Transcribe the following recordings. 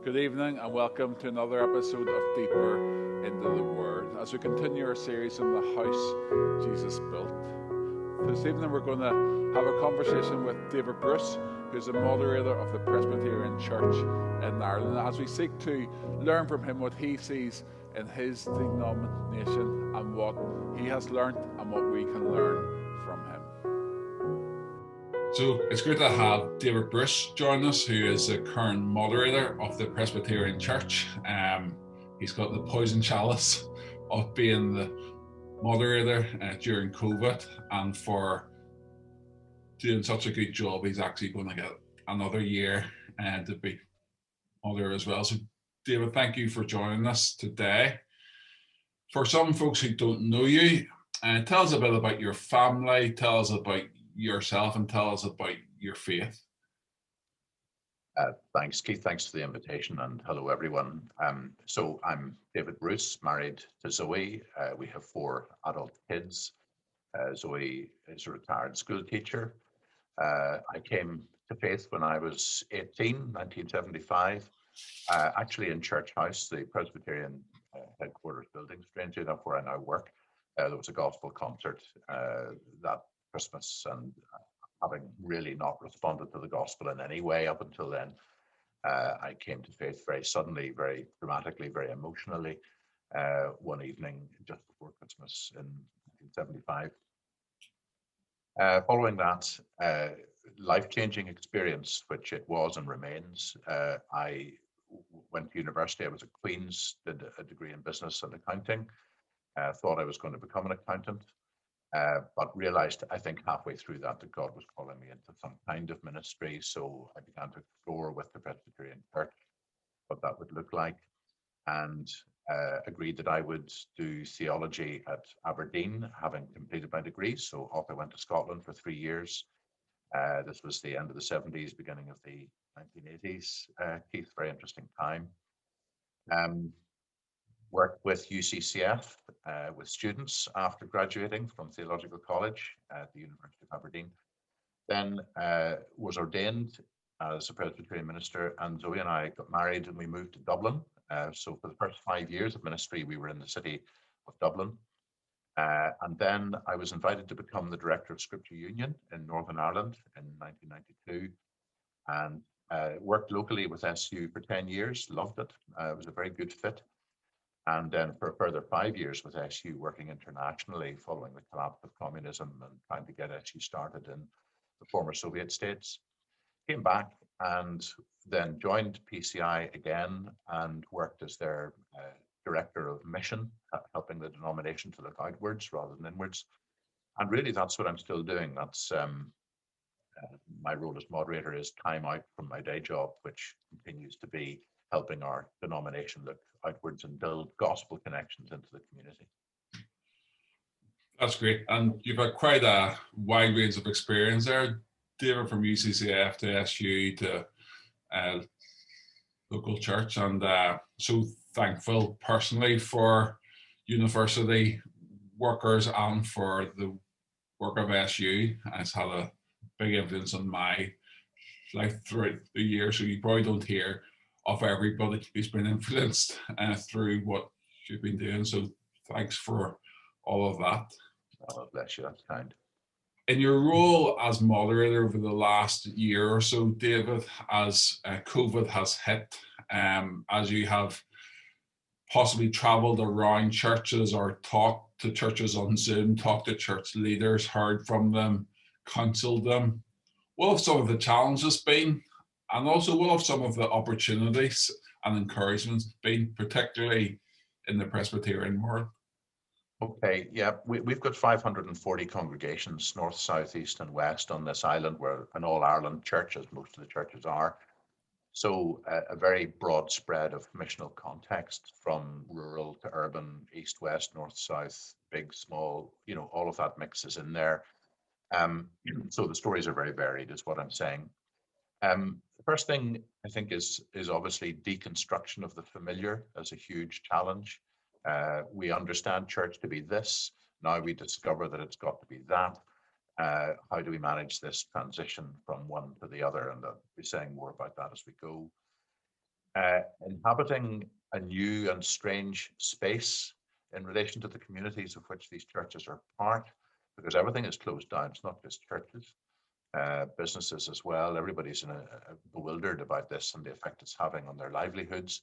Good evening and welcome to another episode of Deeper into the Word as we continue our series on the house Jesus built. This evening we're going to have a conversation with David Bruce, who's a moderator of the Presbyterian Church in Ireland, as we seek to learn from him what he sees in his denomination and what he has learned and what we can learn from him. So it's great to have David Bruce join us, who is the current moderator of the Presbyterian Church. He's got the poison chalice of being the moderator during COVID, and for doing such a good job, he's actually going to get another year to be moderator as well. So David, thank you for joining us today. For some folks who don't know you, tell us a bit about your family, tell us about yourself, and tell us about your faith. Thanks, Keith. Thanks for the invitation, and hello, everyone. So I'm David Bruce, married to Zoe. We have 4 adult kids. Zoe is a retired school teacher. I came to faith when I was 18, 1975, actually in Church House, the Presbyterian headquarters building, strangely enough, where I now work. There was a gospel concert that Christmas, and having really not responded to the gospel in any way up until then, I came to faith very suddenly, very dramatically, very emotionally, one evening just before Christmas in 1975. Following that life-changing experience, which it was and remains, I went to university. I was at Queen's, did a degree in business and accounting, thought I was going to become an accountant. But realized, I think, halfway through that God was calling me into some kind of ministry. So I began to explore with the Presbyterian Church what that would look like, and agreed that I would do theology at Aberdeen, having completed my degree. So off I went to Scotland for 3 years. This was the end of the 70s, beginning of the 1980s. Keith, very interesting time. Worked with UCCF, with students after graduating from Theological College at the University of Aberdeen. Then was ordained as a Presbyterian minister, and Zoe and I got married and we moved to Dublin. So for the first 5 years of ministry, we were in the city of Dublin. And then I was invited to become the Director of Scripture Union in Northern Ireland in 1992, and worked locally with SU for 10 years, loved it. It was a very good fit. And then for a further 5 years with SU, working internationally following the collapse of communism and trying to get SU started in the former Soviet states. Came back and then joined PCI again and worked as their director of mission, helping the denomination to look outwards rather than inwards. And really, that's what I'm still doing. That's my role as moderator is time out from my day job, which continues to be helping our denomination look outwards and build gospel connections into the community. That's great. And you've had quite a wide range of experience there, David, from UCCF to SU to local church. And so thankful personally for university workers and for the work of SU. It's had a big influence on my life throughout the year. So you probably don't hear of everybody who's been influenced through what you've been doing. So thanks for all of that. Oh, bless you, that's kind. In your role as moderator over the last year or so, David, as COVID has hit, as you have possibly traveled around churches or talked to churches on Zoom, talked to church leaders, heard from them, counseled them, what have some of the challenges been? And also, what have some of the opportunities and encouragements been, particularly in the Presbyterian world? Okay, yeah, we've got 540 congregations, north, south, east, and west on this island. We're an all-Ireland church, as most of the churches are. So a very broad spread of missional context, from rural to urban, east, west, north, south, big, small, all of that mix is in there. So the stories are very varied, is what I'm saying. The first thing I think is obviously deconstruction of the familiar as a huge challenge. We understand church to be this. Now we discover that it's got to be that. How do we manage this transition from one to the other? And I'll be saying more about that as we go. inhabiting a new and strange space in relation to the communities of which these churches are part, because everything is closed down. It's not just churches, businesses as well. Everybody's bewildered about this and the effect it's having on their livelihoods.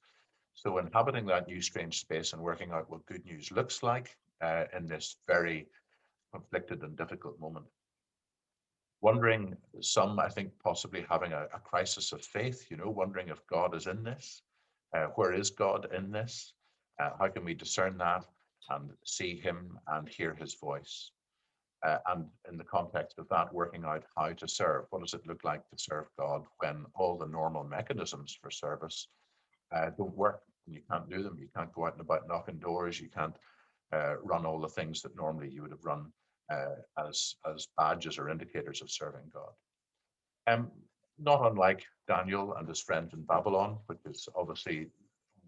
So inhabiting that new strange space and working out what good news looks like in this very conflicted and difficult moment. Wondering, some, I think, possibly having a crisis of faith, wondering if God is in this. Where is God in this? How can we discern that and see him and hear his voice? And in the context of that, working out how to serve. What does it look like to serve God when all the normal mechanisms for service don't work? You can't do them. You can't go out and about knocking doors. You can't run all the things that normally you would have run as badges or indicators of serving God. Not unlike Daniel and his friends in Babylon, which is obviously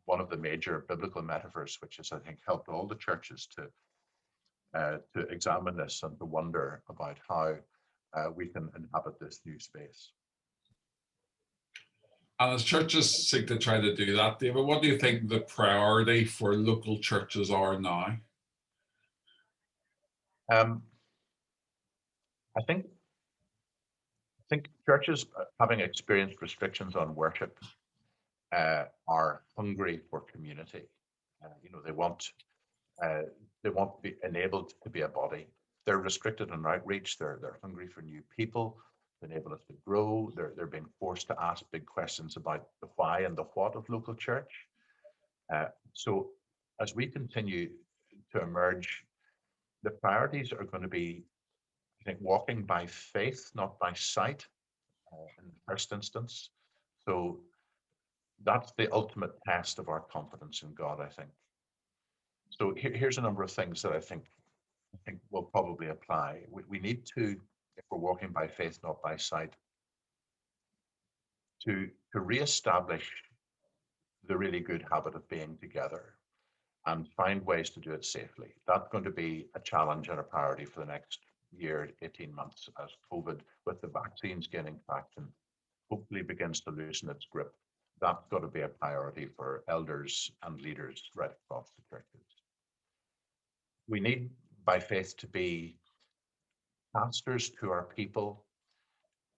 one of the major biblical metaphors, which has, I think, helped all the churches to examine this and to wonder about how we can inhabit this new space. And as churches seek to try to do that, David, what do you think the priority for local churches are now? I think churches, having experienced restrictions on worship, are hungry for community. They want to be enabled to be a body. They're restricted in outreach. They're hungry for new people to enable us to grow. They're being forced to ask big questions about the why and the what of local church. So as we continue to emerge, the priorities are going to be, I think, walking by faith, not by sight, in the first instance. So that's the ultimate test of our confidence in God, I think. So here's a number of things that I think will probably apply. We need to, if we're walking by faith, not by sight, to reestablish the really good habit of being together and find ways to do it safely. That's going to be a challenge and a priority for the next year, 18 months, as COVID, with the vaccines gaining traction, hopefully begins to loosen its grip. That's got to be a priority for elders and leaders right across the churches. We need, by faith, to be pastors to our people,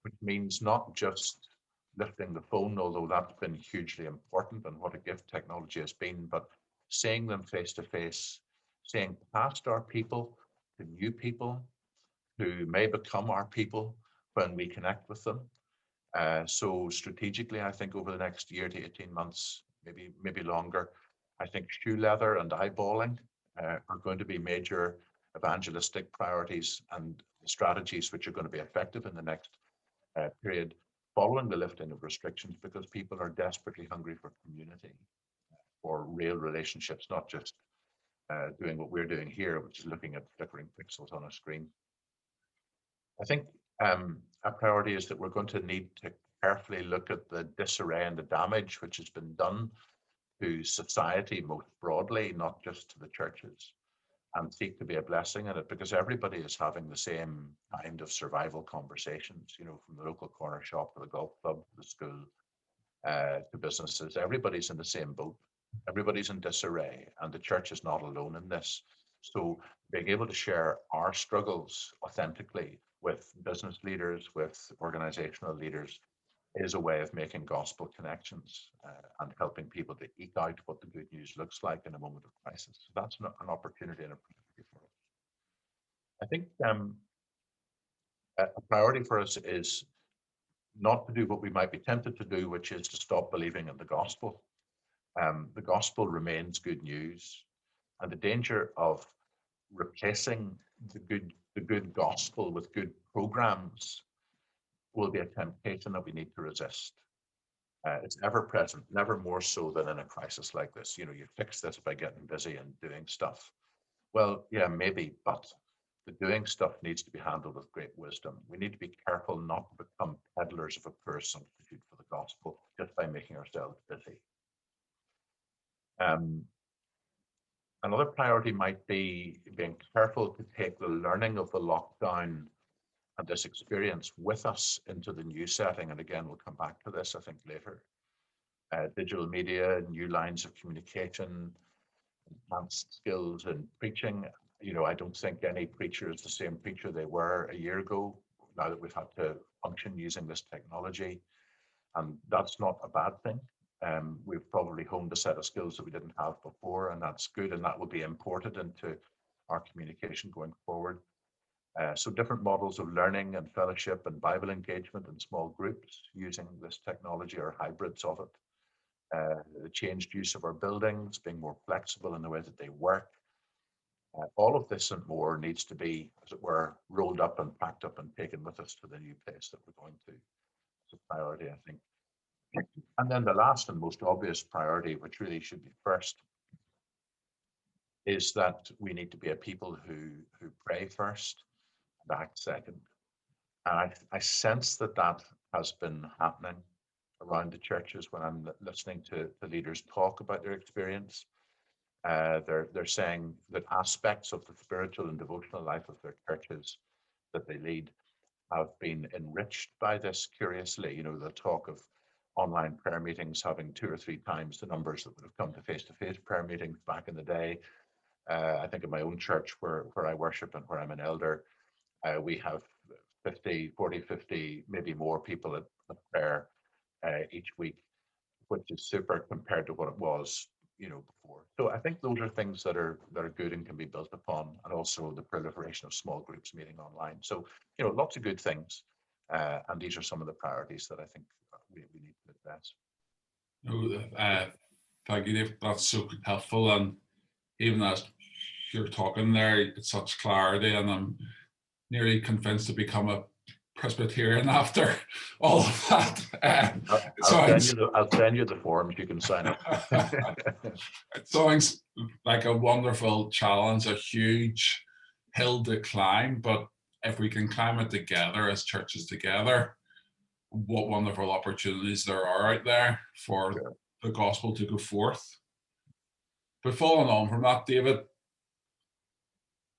which means not just lifting the phone, although that's been hugely important and what a gift technology has been, but seeing them face to face, seeing past our people to new people who may become our people when we connect with them. So strategically, I think over the next year to 18 months, maybe longer, I think shoe leather and eyeballing are going to be major evangelistic priorities and strategies which are going to be effective in the next period following the lifting of restrictions, because people are desperately hungry for community, for real relationships, not just doing what we're doing here, which is looking at flickering pixels on a screen. I think a priority is that we're going to need to carefully look at the disarray and the damage which has been done to society most broadly, not just to the churches, and seek to be a blessing in it, because everybody is having the same kind of survival conversations, from the local corner shop to the golf club, to the school, to businesses. Everybody's in the same boat. Everybody's in disarray, and the church is not alone in this. So being able to share our struggles authentically with business leaders, with organizational leaders, is a way of making gospel connections and helping people to eke out what the good news looks like in a moment of crisis. So that's an opportunity and a priority for us. I think a priority for us is not to do what we might be tempted to do, which is to stop believing in the gospel. The gospel remains good news, and the danger of replacing the good gospel with good programs will be a temptation that we need to resist. It's ever present, never more so than in a crisis like this. You fix this by getting busy and doing stuff. Well, yeah, maybe, but the doing stuff needs to be handled with great wisdom. We need to be careful not to become peddlers of a poor substitute for the gospel just by making ourselves busy. Another priority might be being careful to take the learning of the lockdown and this experience with us into the new setting. And again, we'll come back to this, I think, later. digital media, new lines of communication, enhanced skills in preaching. I don't think any preacher is the same preacher they were a year ago, now that we've had to function using this technology. And that's not a bad thing. We've probably honed a set of skills that we didn't have before, and that's good, and that will be imported into our communication going forward. So different models of learning and fellowship and Bible engagement in small groups using this technology or hybrids of it. The changed use of our buildings, being more flexible in the way that they work. All of this and more needs to be, as it were, rolled up and packed up and taken with us to the new place that we're going to. It's a priority, I think. And then the last and most obvious priority, which really should be first, is that we need to be a people who pray first and act second. And I sense that has been happening around the churches when I'm listening to the leaders talk about their experience. They're saying that aspects of the spiritual and devotional life of their churches that they lead have been enriched by this. Curiously, the talk of online prayer meetings having 2 or 3 times the numbers that would have come to face-to-face prayer meetings back in the day. I think in my own church where I worship and where I'm an elder, we have 50, maybe more people at prayer each week, which is super compared to what it was, before. So I think those are things that are good and can be built upon, and also the proliferation of small groups meeting online. So, lots of good things, and these are some of the priorities that I think we need to address. Thank you, Dave. That's so helpful, and even as you're talking there, it's such clarity, and I'm nearly convinced to become a Presbyterian after all of that. I'll send you the forms, you can sign up. It sounds like a wonderful challenge, a huge hill to climb, but if we can climb it together as churches together, what wonderful opportunities there are out there for the gospel to go forth. But following on from that, David,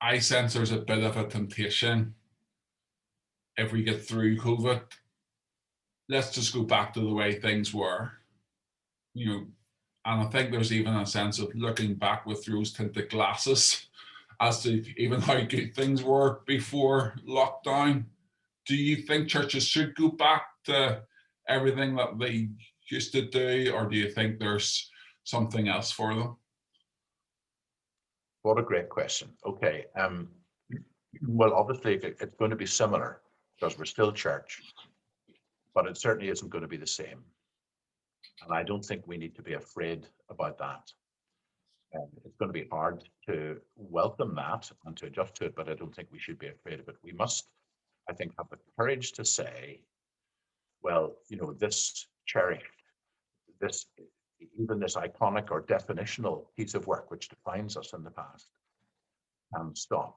I sense there's a bit of a temptation if we get through COVID. Let's just go back to the way things were, and I think there's even a sense of looking back with rose-tinted glasses as to even how good things were before lockdown. Do you think churches should go back to everything that they used to do, or do you think there's something else for them? What a great question. Okay. Well, obviously, it's going to be similar because we're still church, but it certainly isn't going to be the same. And I don't think we need to be afraid about that. It's going to be hard to welcome that and to adjust to it, but I don't think we should be afraid of it. We must, I think, have the courage to say, well, this cherished, even this iconic or definitional piece of work which defines us in the past, can stop.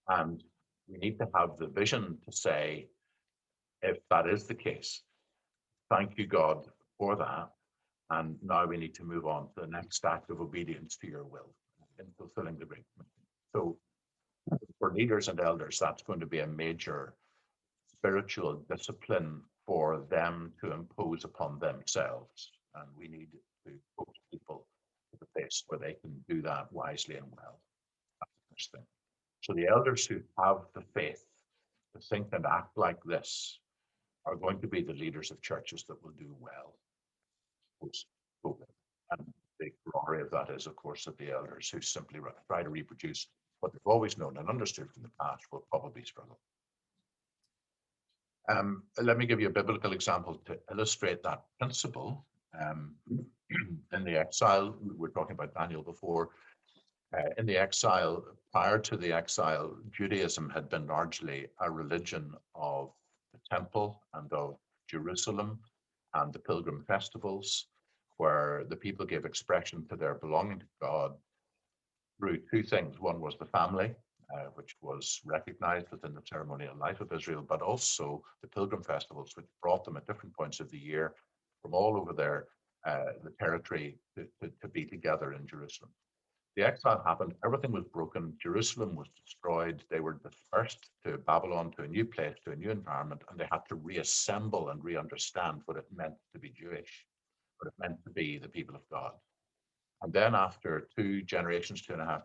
And we need to have the vision to say, if that is the case, thank you, God, for that. And now we need to move on to the next act of obedience to your will in fulfilling the great commission. So for leaders and elders, that's going to be a major spiritual discipline for them to impose upon themselves. And we need to coach people to the place where they can do that wisely and well. That's the first thing. So the elders who have the faith to think and act like this are going to be the leaders of churches that will do well post-COVID. And the glory of that is, of course, that the elders who simply try to reproduce what they've always known and understood from the past will probably struggle. Let me give you a biblical example to illustrate that principle. In the exile, we were talking about Daniel before. In the exile, prior to the exile, Judaism had been largely a religion of the temple and of Jerusalem and the pilgrim festivals, where the people gave expression to their belonging to God through 2 things. One was the family, which was recognized within the ceremonial life of Israel, but also the pilgrim festivals, which brought them at different points of the year from all over the territory to be together in Jerusalem. The exile happened, everything was broken, Jerusalem was destroyed, they were dispersed to Babylon, to a new place, to a new environment, and they had to reassemble and re-understand what it meant to be Jewish. what it meant to be the people of God. And then after 2.5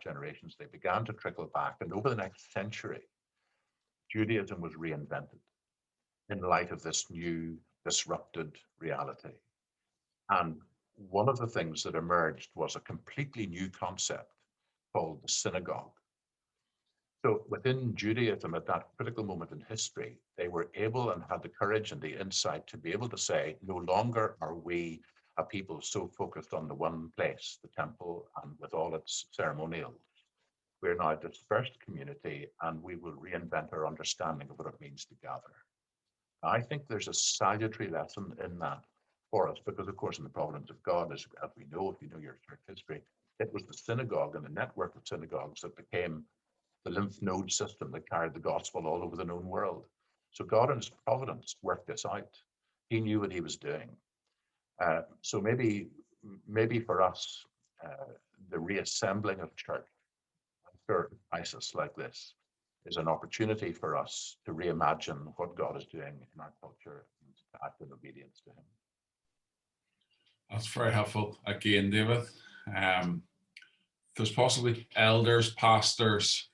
generations, they began to trickle back. And over the next century, Judaism was reinvented in light of this new disrupted reality. And one of the things that emerged was a completely new concept called the synagogue. So within Judaism, at that critical moment in history, they were able and had the courage and the insight to be able to say, no longer are we a people so focused on the one place, the temple, and with all its ceremonials. We're now a dispersed community, and we will reinvent our understanding of what it means to gather. Now, I think there's a salutary lesson in that for us, because of course in the providence of God, as we know, if you know your church history, it was the synagogue and the network of synagogues that became the lymph node system that carried the gospel all over the known world. So God in his providence worked this out. He knew what he was doing. So maybe for us, the reassembling of church after a crisis like this is an opportunity for us to reimagine what God is doing in our culture and to act in obedience to him. That's very helpful again, David. There's possibly elders, pastors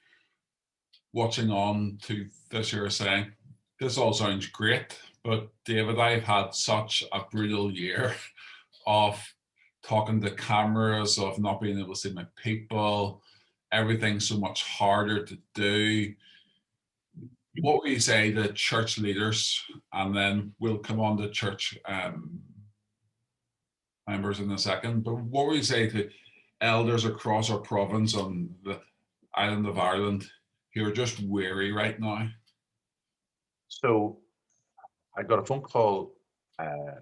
watching on to this you're saying, this all sounds great, but David, I've had such a brutal year of talking to cameras, of not being able to see my people, everything's so much harder to do. What would you say to church leaders, and then we'll come on to church members in a second, but what would you say to elders across our province on the island of Ireland who are just weary right now? So I got a phone call a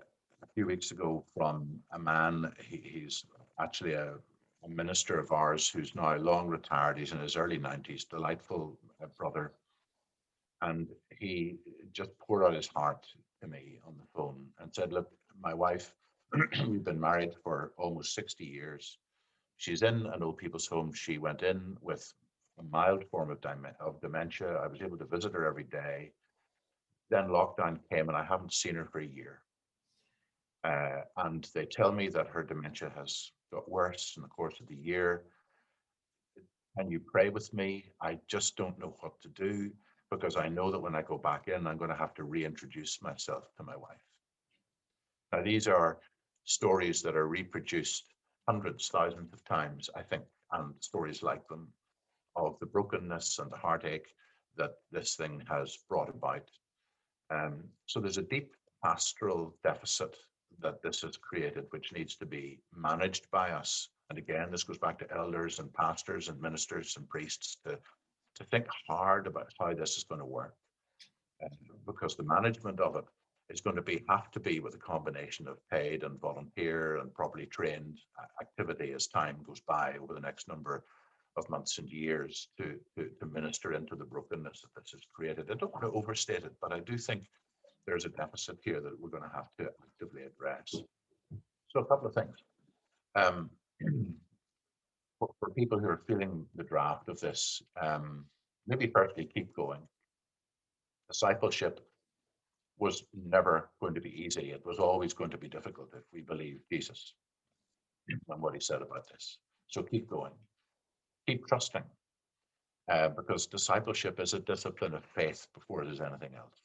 few weeks ago from a man. He's actually a minister of ours who's now long retired. He's in his early 90s, delightful brother. And he just poured out his heart to me on the phone and said, look, my wife, we've been married for almost 60 years. She's in an old people's home. She went in with a mild form of dementia. I was able to visit her every day. Then lockdown came and I haven't seen her for a year. And they tell me that her dementia has got worse in the course of the year. Can you pray with me? I just don't know what to do, because I know that when I go back in, I'm going to have to reintroduce myself to my wife. Now, these are stories that are reproduced hundreds, thousands of times, I think, and stories like them of the brokenness and the heartache that this thing has brought about. So there's a deep pastoral deficit that this has created, which needs to be managed by us. And again, this goes back to elders and pastors and ministers and priests to think hard about how this is going to work, because the management of it is going to have to be with a combination of paid and volunteer and properly trained activity as time goes by over the next number of months and years to minister into the brokenness that this has created. I don't want to overstate it, but I do think there's a deficit here that we're going to have to actively address. So a couple of things. For people who are feeling the draft of this, maybe firstly, keep going. Discipleship was never going to be easy. It was always going to be difficult if we believe Jesus and what he said about this. So keep going. Keep trusting, because discipleship is a discipline of faith before there's anything else.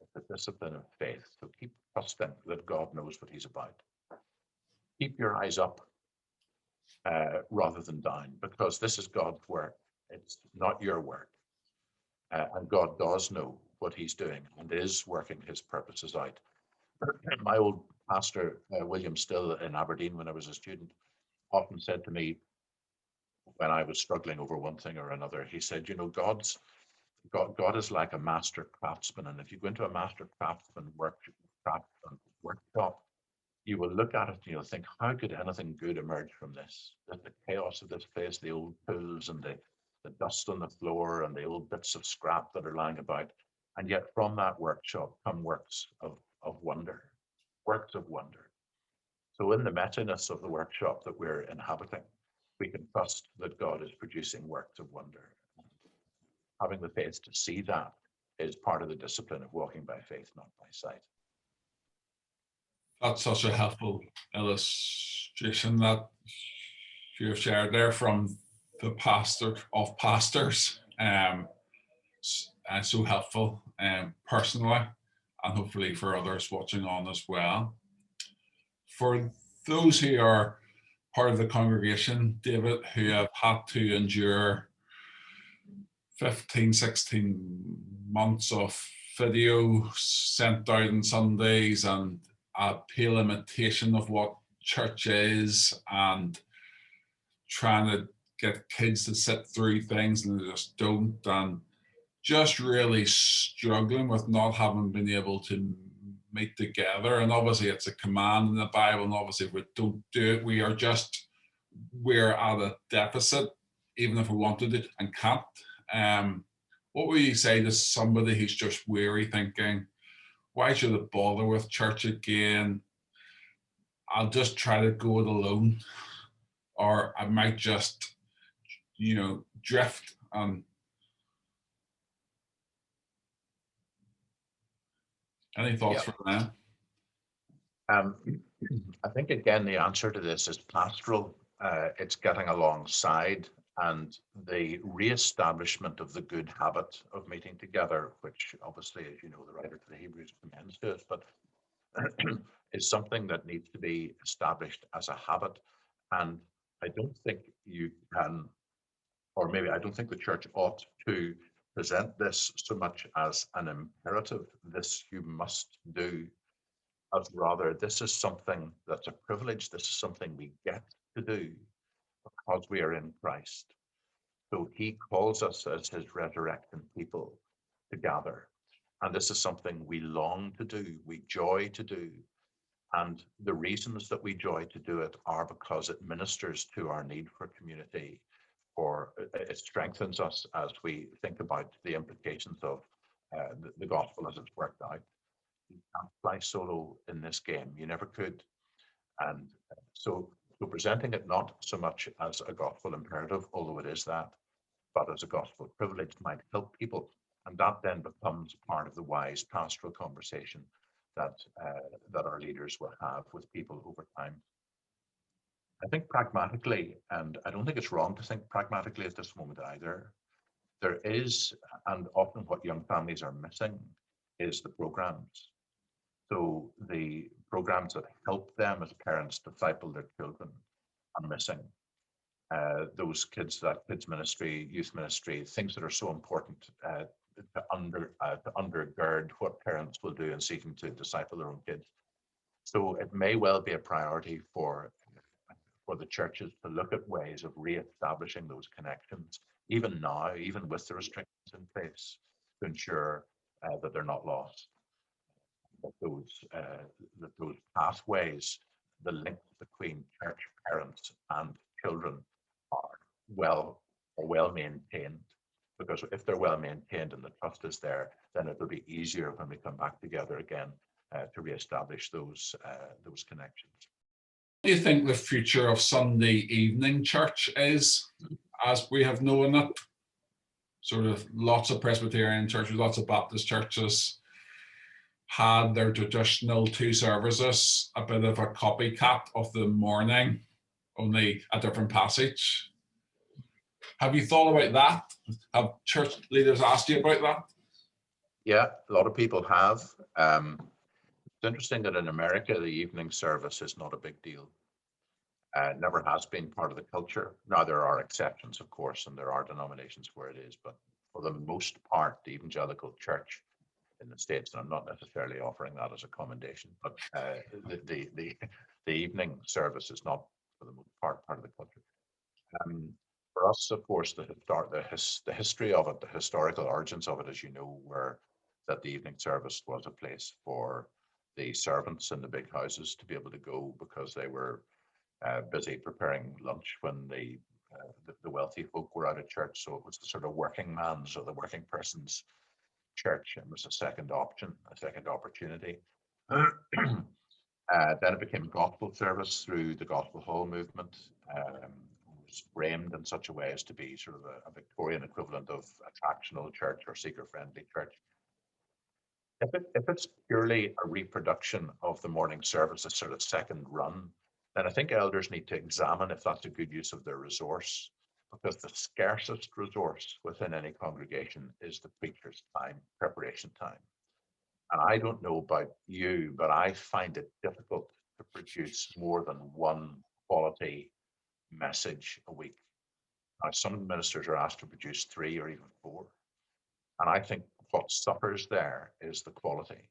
It's a discipline of faith. So keep trusting that God knows what he's about. Keep your eyes up rather than down, because this is God's work. It's not your work. And God does know what he's doing and is working his purposes out. My old pastor, William Still in Aberdeen, when I was a student, often said to me when I was struggling over one thing or another, he said, you know, God is like a master craftsman. And if you go into a master craftsman workshop, you will look at it and you'll think, how could anything good emerge from this? The chaos of this place, the old tools and the dust on the floor and the old bits of scrap that are lying about. And yet from that workshop come works of wonder, works of wonder. So in the messiness of the workshop that we're inhabiting, we can trust that God is producing works of wonder. Having the faith to see that is part of the discipline of walking by faith, not by sight. That's such a helpful illustration that you have shared there from the pastor of pastors. And so helpful personally, and hopefully for others watching on as well. For those who are part of the congregation, David, who have had to endure 15, 16 months of video sent out on Sundays and a pale imitation of what church is, and trying to get kids to sit through things and they just don't, and just really struggling with not having been able to meet together. And obviously it's a command in the Bible, and obviously if we don't do it, we're at a deficit, even if we wanted it and can't. What would you say to somebody who's just weary, thinking, why should I bother with church again? I'll just try to go it alone, or I might just, drift. Any thoughts Yeah. from them? I think again the answer to this is pastoral. It's getting alongside, and the re-establishment of the good habit of meeting together, which obviously, as you know, the writer to the Hebrews commends to us, but is something that needs to be established as a habit. And I don't think you can, or maybe I don't think the church ought to present this so much as an imperative, this you must do, as rather this is something that's a privilege, this is something we get to do because we are in Christ. So he calls us as his resurrected people to gather. And this is something we long to do, we joy to do. And the reasons that we joy to do it are because it ministers to our need for community, or it strengthens us as we think about the implications of the gospel as it's worked out. You can't fly solo in this game. You never could. And so presenting it not so much as a gospel imperative, although it is that, but as a gospel privilege might help people. And that then becomes part of the wise pastoral conversation that that our leaders will have with people over time. I think pragmatically, and I don't think it's wrong to think pragmatically at this moment either, there is, and often what young families are missing is the programs. So the programs that help them as parents disciple their children are missing. Those kids, that kids ministry, youth ministry, things that are so important to undergird what parents will do in seeking to disciple their own kids. So it may well be a priority for the churches to look at ways of re-establishing those connections, even now, even with the restrictions in place, to ensure that they're not lost. That those pathways, the link between church parents and children are well maintained. Because if they're well maintained and the trust is there, then it'll be easier when we come back together again to re-establish those connections. Do you think the future of Sunday evening church is, as we have known it? Sort of lots of Presbyterian churches, lots of Baptist churches had their traditional two services, a bit of a copycat of the morning, only a different passage. Have you thought about that? Have church leaders asked you about that? Yeah, a lot of people have. It's interesting that in America, the evening service is not a big deal. Never has been part of the culture. Now, there are exceptions, of course, and there are denominations where it is, but for the most part, the evangelical church in the States, and I'm not necessarily offering that as a commendation, but the evening service is not, for the most part of the culture. For us, of course, the history of it, the historical origins of it, as you know, were that the evening service was a place for the servants in the big houses to be able to go because they were busy preparing lunch when the wealthy folk were out of church. So it was the sort of working man's or the working person's church, and was a second option, a second opportunity. Then it became gospel service through the Gospel Hall movement. Was framed in such a way as to be sort of a Victorian equivalent of attractional church or seeker-friendly church. If it's purely a reproduction of the morning service, a sort of second run, then I think elders need to examine if that's a good use of their resource, because the scarcest resource within any congregation is the preacher's time, preparation time. And I don't know about you, but I find it difficult to produce more than one quality message a week. Now, some ministers are asked to produce 3 or even 4. And I think what suffers there is the quality,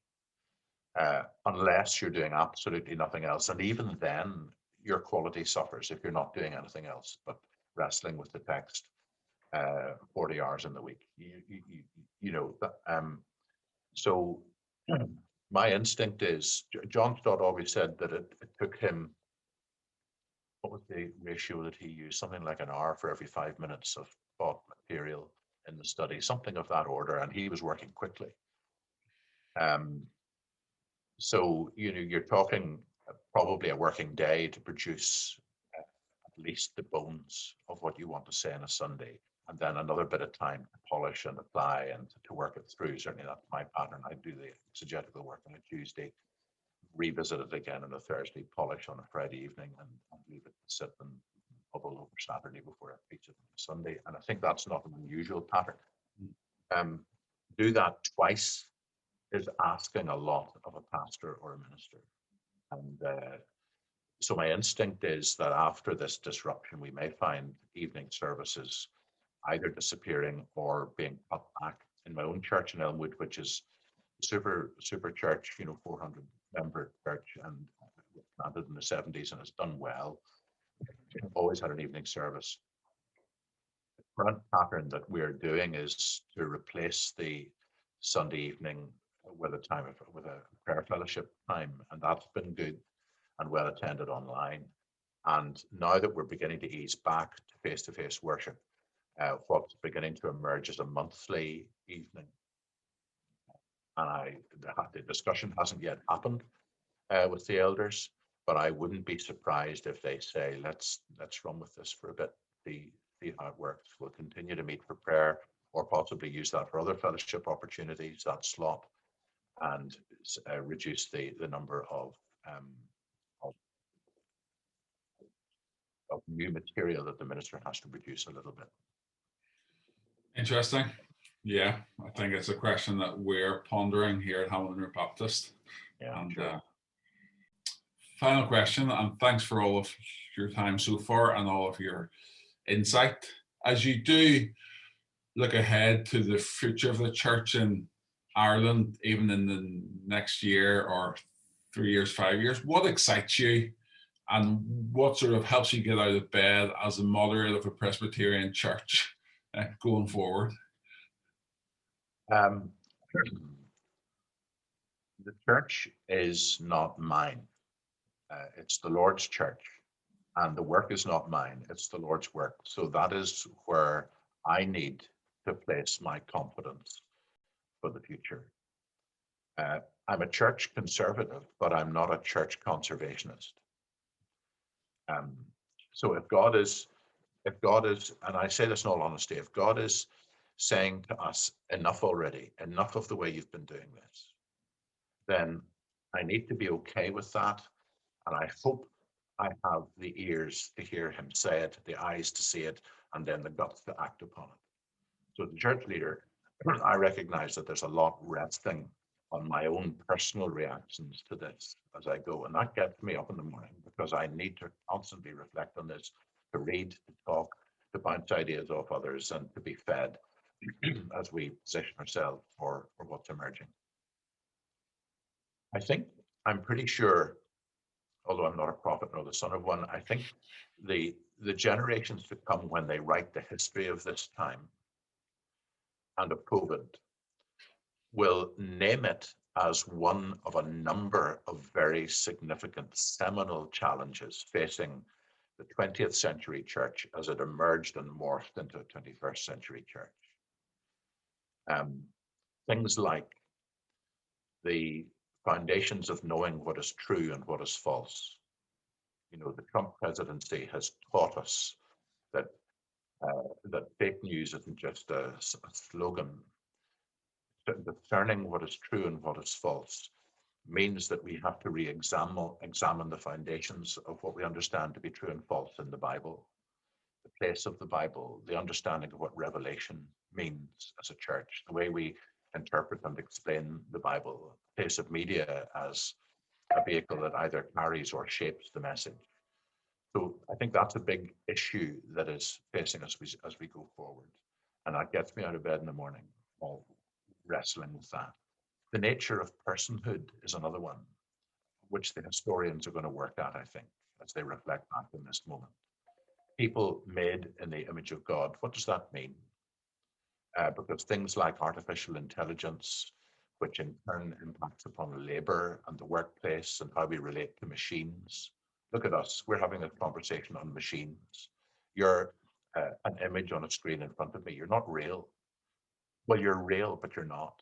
unless you're doing absolutely nothing else. And even then, your quality suffers if you're not doing anything else but wrestling with the text 40 hours in the week. You know, so my instinct is, John Stott always said that it took him, what was the ratio that he used? Something like an hour for every 5 minutes of thought material in the study, something of that order, and he was working quickly. So, you know, you're talking probably a working day to produce at least the bones of what you want to say on a Sunday, and then another bit of time to polish and apply and to work it through. Certainly that's my pattern. I do the exegetical work on a Tuesday, revisit it again on a Thursday, polish on a Friday evening, and leave it to sit and bubble over Saturday before I preach it on Sunday. And I think that's not an unusual pattern. Do that twice is asking a lot of a pastor or a minister. And so my instinct is that after this disruption, we may find evening services either disappearing or being cut back. In my own church in Elmwood, which is super church, you know, 400 member church, and planted in the 70s, and it's done well. We've always had an evening service. The current pattern that we're doing is to replace the Sunday evening with a prayer fellowship time, and that's been good and well attended online. And now that we're beginning to ease back to face-to-face worship, what's beginning to emerge is a monthly evening. And the discussion hasn't yet happened with the elders, but I wouldn't be surprised if they say, let's run with this for a bit, see how it works. We'll continue to meet for prayer, or possibly use that for other fellowship opportunities, that slot, and reduce the number of new material that the minister has to produce a little bit. Interesting. Yeah, I think it's a question that we're pondering here at Hamilton Road Baptist. Yeah, and sure. Final question, and thanks for all of your time so far and all of your insight. As you do look ahead to the future of the church in Ireland, even in the next year or 3 years, 5 years, what excites you and what sort of helps you get out of bed as a moderator of a Presbyterian church going forward? The church is not mine. It's the Lord's church, and the work is not mine. It's the Lord's work. So that is where I need to place my confidence for the future. I'm a church conservative, but I'm not a church conservationist. So if God is, and I say this in all honesty, if God is saying to us, enough already, enough of the way you've been doing this, then I need to be okay with that. And I hope I have the ears to hear him say it, the eyes to see it, and then the guts to act upon it. So the church leader, I recognize that there's a lot resting on my own personal reactions to this as I go. And that gets me up in the morning because I need to constantly reflect on this, to read, to talk, to bounce ideas off others, and to be fed as we position ourselves for what's emerging. I think, I'm pretty sure, although I'm not a prophet nor the son of one, I think the generations to come, when they write the history of this time and of COVID, will name it as one of a number of very significant seminal challenges facing the 20th century church as it emerged and morphed into a 21st century church. Things like the foundations of knowing what is true and what is false. You know, the Trump presidency has taught us that that fake news isn't just a slogan, discerning what is true and what is false means that we have to examine the foundations of what we understand to be true and false in the Bible, the place of the Bible, the understanding of what revelation means as a church, the way we interpret and explain the Bible, the place of media as a vehicle that either carries or shapes the message. So I think that's a big issue that is facing us as we go forward. And that gets me out of bed in the morning, all wrestling with that. The nature of personhood is another one, which the historians are going to work at, I think, as they reflect back in this moment. People made in the image of God, what does that mean? Because things like artificial intelligence, which in turn impacts upon labor and the workplace and how we relate to machines. Look at us, we're having a conversation on machines. You're an image on a screen in front of me. You're not real. Well, you're real, but you're not.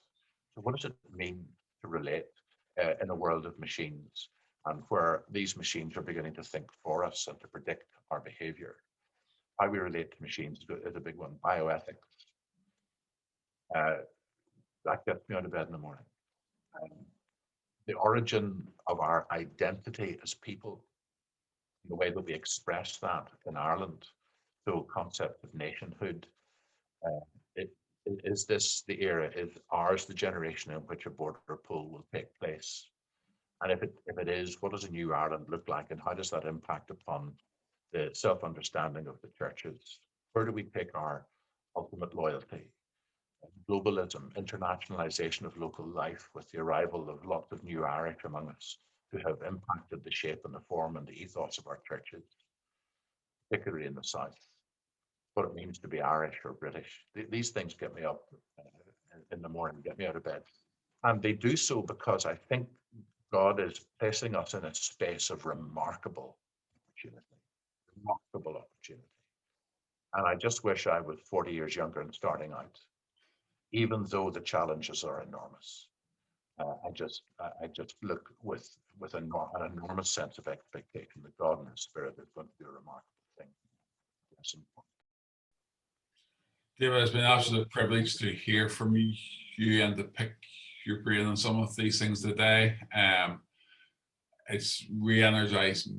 So what does it mean to relate in a world of machines and where these machines are beginning to think for us and to predict our behavior? How we relate to machines is a big one. Bioethics. That gets me out of bed in the morning. The origin of our identity as people, the way that we express that in Ireland, the concept of nationhood. Is this the era? Is ours the generation in which a border pull will take place? And if it is, what does a new Ireland look like, and how does that impact upon the self-understanding of the churches? Where do we take our ultimate loyalty? Globalism, internationalization of local life with the arrival of lots of new Irish among us who have impacted the shape and the form and the ethos of our churches, particularly in the South. What it means to be Irish or British. These things get me up in the morning, get me out of bed. And they do so because I think God is placing us in a space of remarkable opportunity. And I just wish I was 40 years younger and starting out, even though the challenges are enormous. I just look with an enormous sense of expectation that God and His Spirit is going to do a remarkable thing. That's important. David, it's been an absolute privilege to hear from you and to pick your brain on some of these things today. It's re-energized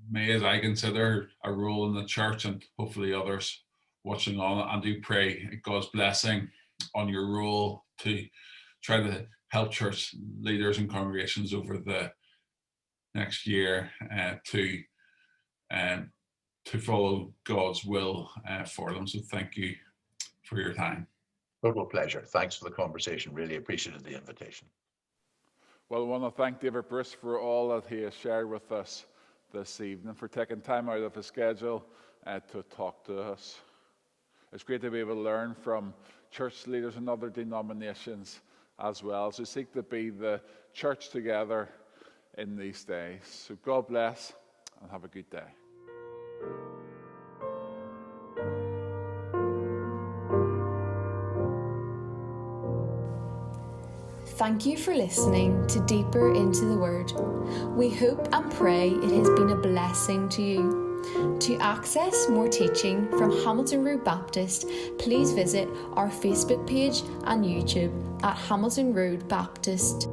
me as I consider a role in the church, and hopefully others watching on, and do pray God's blessing on your role to try to help church leaders and congregations over the next year to follow God's will for them. So thank you for your time. Total pleasure. Thanks for the conversation. Really appreciated the invitation. Well, I want to thank David Bruce for all that he has shared with us this evening, for taking time out of his schedule to talk to us. It's great to be able to learn from church leaders in other denominations as well, as we seek to be the church together in these days. So God bless and have a good day. Thank you for listening to Deeper into the Word. We hope and pray it has been a blessing to you. To access more teaching from Hamilton Road Baptist, please visit our Facebook page and YouTube at Hamilton Road Baptist.